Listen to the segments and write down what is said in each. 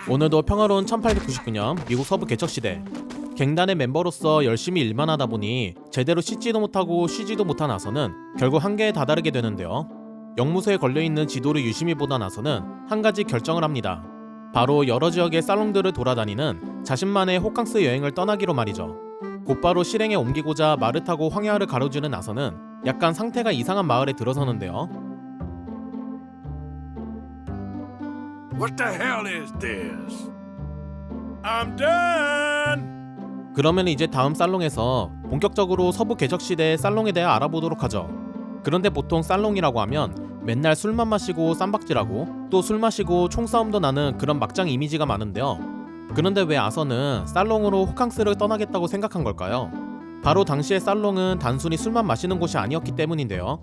오늘도 평화로운 1899년 미국 서부 개척시대, 갱단의 멤버로서 열심히 일만 하다 보니 제대로 씻지도 못하고 쉬지도 못한 아서는 결국 한계에 다다르게 되는데요. 영무소에 걸려있는 지도를 유심히 보던 아서는 한 가지 결정을 합니다. 바로 여러 지역의 살롱들을 돌아다니는 자신만의 호캉스 여행을 떠나기로 말이죠. 곧바로 실행에 옮기고자 말을 타고 황야를 가로지른 아서는 약간 상태가 이상한 마을에 들어서는데요. What the hell is this? I'm done! 그러면 이제 다음 살롱에서 본격적으로 서부 개척시대의 살롱에 대해 알아보도록 하죠. 그런데 보통 살롱이라고 하면 맨날 술만 마시고 쌈박질하고 또 술 마시고 총싸움도 나는 그런 막장 이미지가 많은데요. 그런데 왜 아서는 살롱으로 호캉스를 떠나겠다고 생각한 걸까요? 바로 당시의 살롱은 단순히 술만 마시는 곳이 아니었기 때문인데요.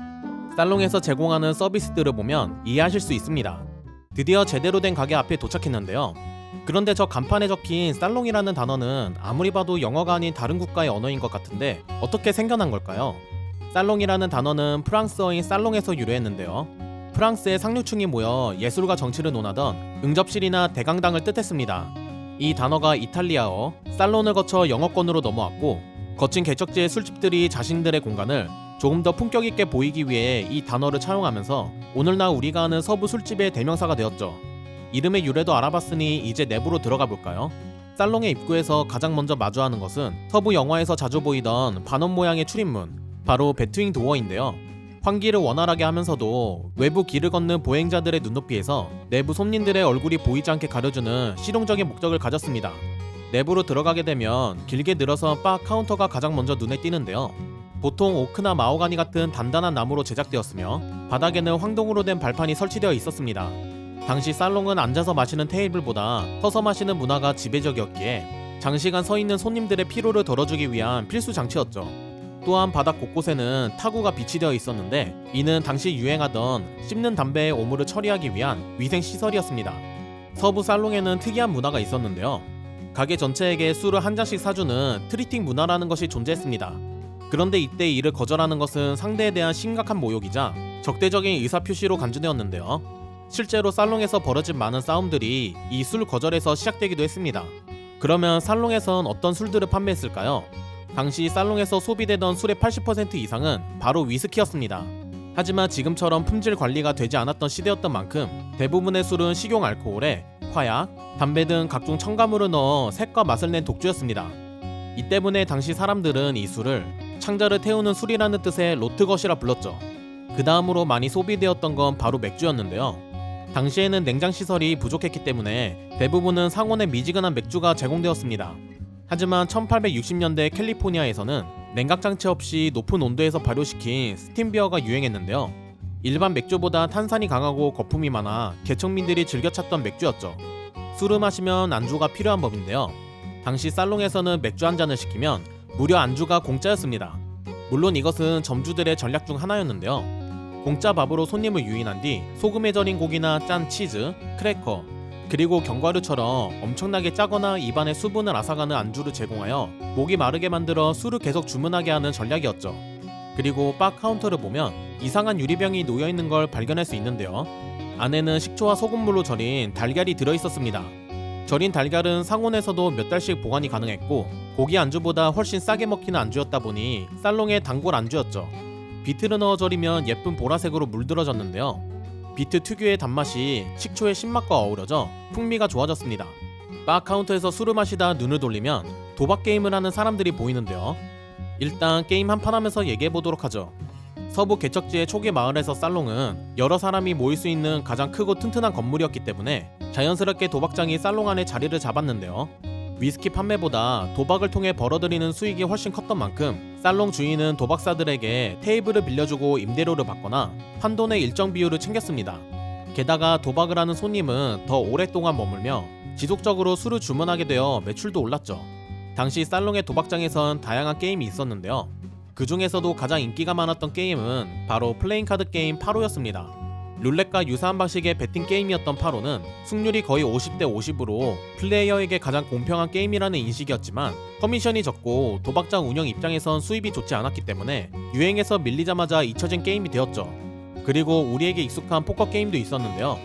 살롱에서 제공하는 서비스들을 보면 이해하실 수 있습니다. 드디어 제대로 된 가게 앞에 도착했는데요. 그런데 저 간판에 적힌 살롱이라는 단어는 아무리 봐도 영어가 아닌 다른 국가의 언어인 것 같은데 어떻게 생겨난 걸까요? 살롱이라는 단어는 프랑스어인 살롱에서 유래했는데요. 프랑스의 상류층이 모여 예술과 정치를 논하던 응접실이나 대강당을 뜻했습니다. 이 단어가 이탈리아어 살론을 거쳐 영어권으로 넘어왔고, 거친 개척지의 술집들이 자신들의 공간을 조금 더 품격 있게 보이기 위해 이 단어를 차용하면서 오늘날 우리가 아는 서부 술집의 대명사가 되었죠. 이름의 유래도 알아봤으니 이제 내부로 들어가 볼까요? 살롱의 입구에서 가장 먼저 마주하는 것은 서부 영화에서 자주 보이던 반원 모양의 출입문, 바로 배트윙 도어인데요. 환기를 원활하게 하면서도 외부 길을 걷는 보행자들의 눈높이에서 내부 손님들의 얼굴이 보이지 않게 가려주는 실용적인 목적을 가졌습니다. 내부로 들어가게 되면 길게 늘어선 바 카운터가 가장 먼저 눈에 띄는데요. 보통 오크나 마호가니 같은 단단한 나무로 제작되었으며 바닥에는 황동으로 된 발판이 설치되어 있었습니다. 당시 살롱은 앉아서 마시는 테이블보다 서서 마시는 문화가 지배적이었기에 장시간 서 있는 손님들의 피로를 덜어주기 위한 필수 장치였죠. 또한 바닥 곳곳에는 타구가 비치되어 있었는데 이는 당시 유행하던 씹는 담배의 오물을 처리하기 위한 위생시설이었습니다. 서부 살롱에는 특이한 문화가 있었는데요. 가게 전체에게 술을 한 잔씩 사주는 트리팅 문화라는 것이 존재했습니다. 그런데 이때 이를 거절하는 것은 상대에 대한 심각한 모욕이자 적대적인 의사표시로 간주되었는데요. 실제로 살롱에서 벌어진 많은 싸움들이 이 술 거절에서 시작되기도 했습니다. 그러면 살롱에선 어떤 술들을 판매했을까요? 당시 살롱에서 소비되던 술의 80% 이상은 바로 위스키였습니다. 하지만 지금처럼 품질 관리가 되지 않았던 시대였던 만큼 대부분의 술은 식용 알코올에 화약, 담배 등 각종 첨가물을 넣어 색과 맛을 낸 독주였습니다. 이 때문에 당시 사람들은 이 술을 창자를 태우는 술이라는 뜻의 로트것이라 불렀죠. 그 다음으로 많이 소비되었던 건 바로 맥주였는데요. 당시에는 냉장시설이 부족했기 때문에 대부분은 상온의 미지근한 맥주가 제공되었습니다. 하지만 1860년대 캘리포니아에서는 냉각장치 없이 높은 온도에서 발효시킨 스팀비어가 유행했는데요. 일반 맥주보다 탄산이 강하고 거품이 많아 개척민들이 즐겨 찾던 맥주였죠. 술을 마시면 안주가 필요한 법인데요. 당시 살롱에서는 맥주 한 잔을 시키면 무려 안주가 공짜였습니다. 물론 이것은 점주들의 전략 중 하나였는데요. 공짜 밥으로 손님을 유인한 뒤 소금에 절인 고기나 짠 치즈, 크래커, 그리고 견과류처럼 엄청나게 짜거나 입안에 수분을 앗아가는 안주를 제공하여 목이 마르게 만들어 술을 계속 주문하게 하는 전략이었죠. 그리고 바 카운터를 보면 이상한 유리병이 놓여있는 걸 발견할 수 있는데요. 안에는 식초와 소금물로 절인 달걀이 들어있었습니다. 절인 달걀은 상온에서도 몇 달씩 보관이 가능했고 고기 안주보다 훨씬 싸게 먹히는 안주였다 보니 살롱의 단골 안주였죠. 비트를 넣어 절이면 예쁜 보라색으로 물들어졌는데요. 비트 특유의 단맛이 식초의 신맛과 어우러져 풍미가 좋아졌습니다. 바 카운터에서 술을 마시다 눈을 돌리면 도박 게임을 하는 사람들이 보이는데요. 일단 게임 한판 하면서 얘기해보도록 하죠. 서부 개척지의 초기 마을에서 살롱은 여러 사람이 모일 수 있는 가장 크고 튼튼한 건물이었기 때문에 자연스럽게 도박장이 살롱 안에 자리를 잡았는데요. 위스키 판매보다 도박을 통해 벌어들이는 수익이 훨씬 컸던 만큼 살롱 주인은 도박사들에게 테이블을 빌려주고 임대료를 받거나 판돈의 일정 비율을 챙겼습니다. 게다가 도박을 하는 손님은 더 오랫동안 머물며 지속적으로 술을 주문하게 되어 매출도 올랐죠. 당시 살롱의 도박장에선 다양한 게임이 있었는데요. 그 중에서도 가장 인기가 많았던 게임은 바로 플레잉 카드 게임 파로였습니다. 룰렛과 유사한 방식의 배팅 게임이었던 파로는 승률이 거의 50대 50으로 플레이어에게 가장 공평한 게임이라는 인식이었지만 커미션이 적고 도박장 운영 입장에선 수입이 좋지 않았기 때문에 유행에서 밀리자마자 잊혀진 게임이 되었죠. 그리고 우리에게 익숙한 포커 게임도 있었는데요.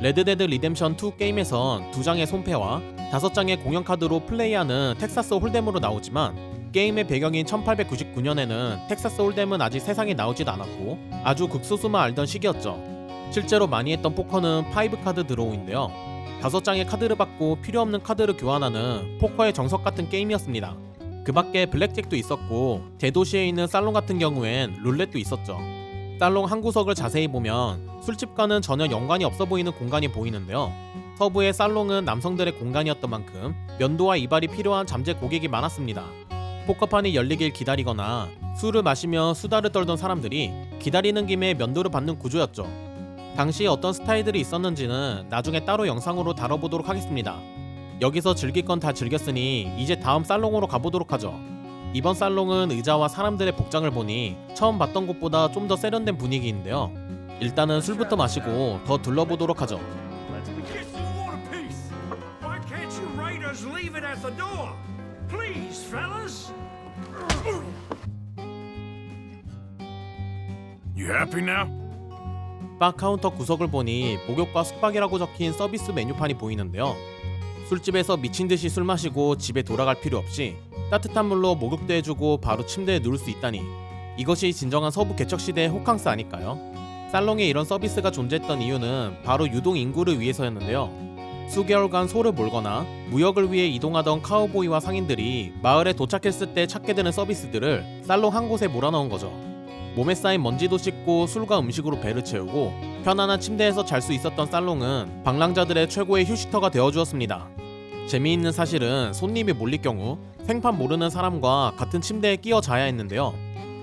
레드데드 리뎀션 2 게임에선 2장의 손패와 5장의 공연 카드로 플레이하는 텍사스 홀뎀으로 나오지만 게임의 배경인 1899년에는 텍사스 홀뎀은 아직 세상에 나오지도 않았고 아주 극소수만 알던 시기였죠. 실제로 많이 했던 포커는 5카드 드로우인데요. 5장의 카드를 받고 필요 없는 카드를 교환하는 포커의 정석 같은 게임이었습니다. 그 밖에 블랙잭도 있었고 대도시에 있는 살롱 같은 경우엔 룰렛도 있었죠. 살롱 한 구석을 자세히 보면 술집과는 전혀 연관이 없어 보이는 공간이 보이는데요. 서부의 살롱은 남성들의 공간이었던 만큼 면도와 이발이 필요한 잠재 고객이 많았습니다. 포커판이 열리길 기다리거나 술을 마시며 수다를 떨던 사람들이 기다리는 김에 면도를 받는 구조였죠. 당시 어떤 스타일들이 있었는지는 나중에 따로 영상으로 다뤄보도록 하겠습니다. 여기서 즐길 건 다 즐겼으니 이제 다음 살롱으로 가보도록 하죠. 이번 살롱은 의자와 사람들의 복장을 보니 처음 봤던 곳보다 좀 더 세련된 분위기인데요. 일단은 술부터 마시고 더 둘러보도록 하죠. Get some water, peace. Why can't you raiders leave it at the door? Please, fellas. You happy now? 바 카운터 구석을 보니 목욕과 숙박이라고 적힌 서비스 메뉴판이 보이는데요. 술집에서 미친듯이 술 마시고 집에 돌아갈 필요 없이 따뜻한 물로 목욕도 해주고 바로 침대에 누울 수 있다니 이것이 진정한 서부 개척시대의 호캉스 아닐까요? 살롱에 이런 서비스가 존재했던 이유는 바로 유동 인구를 위해서였는데요. 수개월간 소를 몰거나 무역을 위해 이동하던 카우보이와 상인들이 마을에 도착했을 때 찾게 되는 서비스들을 살롱 한 곳에 몰아넣은 거죠. 몸에 쌓인 먼지도 씻고 술과 음식으로 배를 채우고 편안한 침대에서 잘 수 있었던 살롱은 방랑자들의 최고의 휴식터가 되어주었습니다. 재미있는 사실은 손님이 몰릴 경우 생판 모르는 사람과 같은 침대에 끼어 자야 했는데요.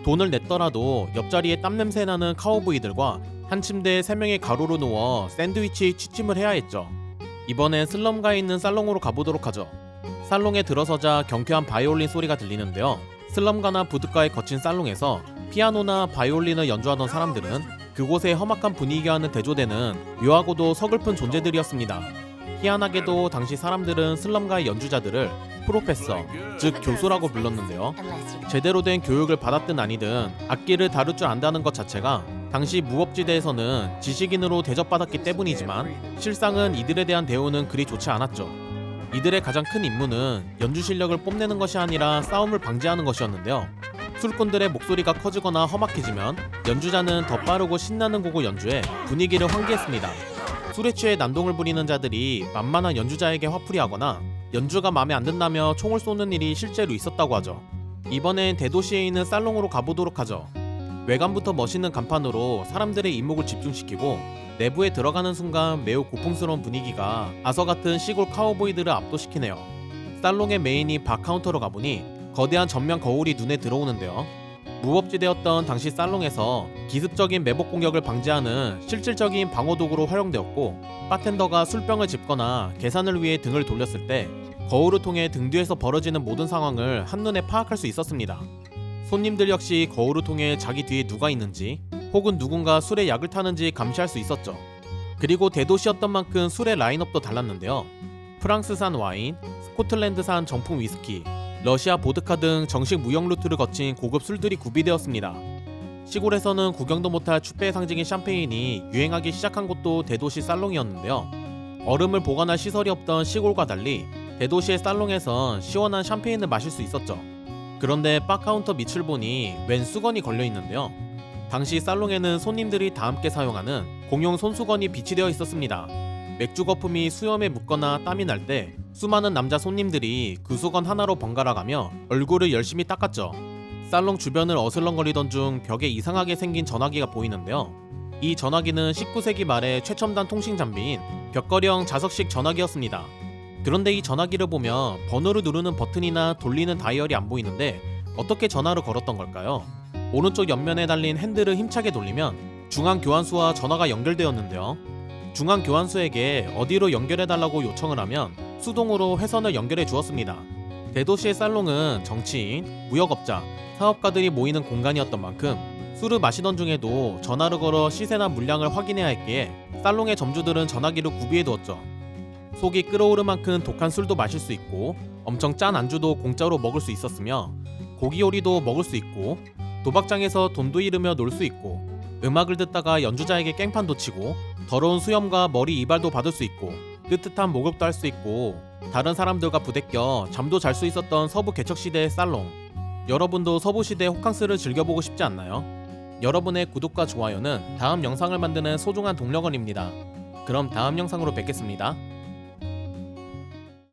돈을 냈더라도 옆자리에 땀냄새 나는 카우보이들과 한 침대에 3명이 가로로 누워 샌드위치 취침을 해야 했죠. 이번엔 슬럼가에 있는 살롱으로 가보도록 하죠. 살롱에 들어서자 경쾌한 바이올린 소리가 들리는데요. 슬럼가나 부둣가의 거친 살롱에서 피아노나 바이올린을 연주하던 사람들은 그곳의 험악한 분위기와는 대조되는 묘하고도 서글픈 존재들이었습니다. 희한하게도 당시 사람들은 슬럼가의 연주자들을 프로페서, 즉 교수라고 불렀는데요. 제대로 된 교육을 받았든 아니든 악기를 다룰 줄 안다는 것 자체가 당시 무법지대에서는 지식인으로 대접받았기 때문이지만 실상은 이들에 대한 대우는 그리 좋지 않았죠. 이들의 가장 큰 임무는 연주 실력을 뽐내는 것이 아니라 싸움을 방지하는 것이었는데요. 술꾼들의 목소리가 커지거나 험악해지면 연주자는 더 빠르고 신나는 곡을 연주해 분위기를 환기했습니다. 술에 취해 난동을 부리는 자들이 만만한 연주자에게 화풀이하거나 연주가 마음에 안 든다며 총을 쏘는 일이 실제로 있었다고 하죠. 이번엔 대도시에 있는 살롱으로 가보도록 하죠. 외관부터 멋있는 간판으로 사람들의 이목을 집중시키고 내부에 들어가는 순간 매우 고풍스러운 분위기가 아서 같은 시골 카우보이들을 압도시키네요. 살롱의 메인이 바 카운터로 가보니 거대한 전면 거울이 눈에 들어오는데요. 무법지대였던 당시 살롱에서 기습적인 매복 공격을 방지하는 실질적인 방어도구로 활용되었고 바텐더가 술병을 짚거나 계산을 위해 등을 돌렸을 때 거울을 통해 등 뒤에서 벌어지는 모든 상황을 한눈에 파악할 수 있었습니다. 손님들 역시 거울을 통해 자기 뒤에 누가 있는지 혹은 누군가 술에 약을 타는지 감시할 수 있었죠. 그리고 대도시였던 만큼 술의 라인업도 달랐는데요. 프랑스산 와인, 스코틀랜드산 정품 위스키, 러시아 보드카 등 정식 무역 루트를 거친 고급 술들이 구비되었습니다. 시골에서는 구경도 못할 추배의 상징인 샴페인이 유행하기 시작한 곳도 대도시 살롱이었는데요. 얼음을 보관할 시설이 없던 시골과 달리 대도시의 살롱에선 시원한 샴페인을 마실 수 있었죠. 그런데 바 카운터 밑을 보니 웬 수건이 걸려 있는데요. 당시 살롱에는 손님들이 다 함께 사용하는 공용 손수건이 비치되어 있었습니다. 맥주 거품이 수염에 묻거나 땀이 날 때 수많은 남자 손님들이 그 수건 하나로 번갈아가며 얼굴을 열심히 닦았죠. 살롱 주변을 어슬렁거리던 중 벽에 이상하게 생긴 전화기가 보이는데요. 이 전화기는 19세기 말의 최첨단 통신 장비인 벽걸이형 자석식 전화기였습니다. 그런데 이 전화기를 보면 번호를 누르는 버튼이나 돌리는 다이얼이 안 보이는데 어떻게 전화를 걸었던 걸까요? 오른쪽 옆면에 달린 핸들을 힘차게 돌리면 중앙 교환수와 전화가 연결되었는데요. 중앙 교환수에게 어디로 연결해달라고 요청을 하면 수동으로 회선을 연결해 주었습니다. 대도시의 살롱은 정치인, 무역업자, 사업가들이 모이는 공간이었던 만큼 술을 마시던 중에도 전화를 걸어 시세나 물량을 확인해야 했기에 살롱의 점주들은 전화기를 구비해 두었죠. 속이 끓어오를 만큼 독한 술도 마실 수 있고 엄청 짠 안주도 공짜로 먹을 수 있었으며 고기 요리도 먹을 수 있고 도박장에서 돈도 잃으며 놀 수 있고 음악을 듣다가 연주자에게 깽판도 치고 더러운 수염과 머리 이발도 받을 수 있고 뜨뜻한 목욕도 할 수 있고 다른 사람들과 부대껴 잠도 잘 수 있었던 서부 개척시대의 살롱. 여러분도 서부시대의 호캉스를 즐겨보고 싶지 않나요? 여러분의 구독과 좋아요는 다음 영상을 만드는 소중한 동력원입니다. 그럼 다음 영상으로 뵙겠습니다.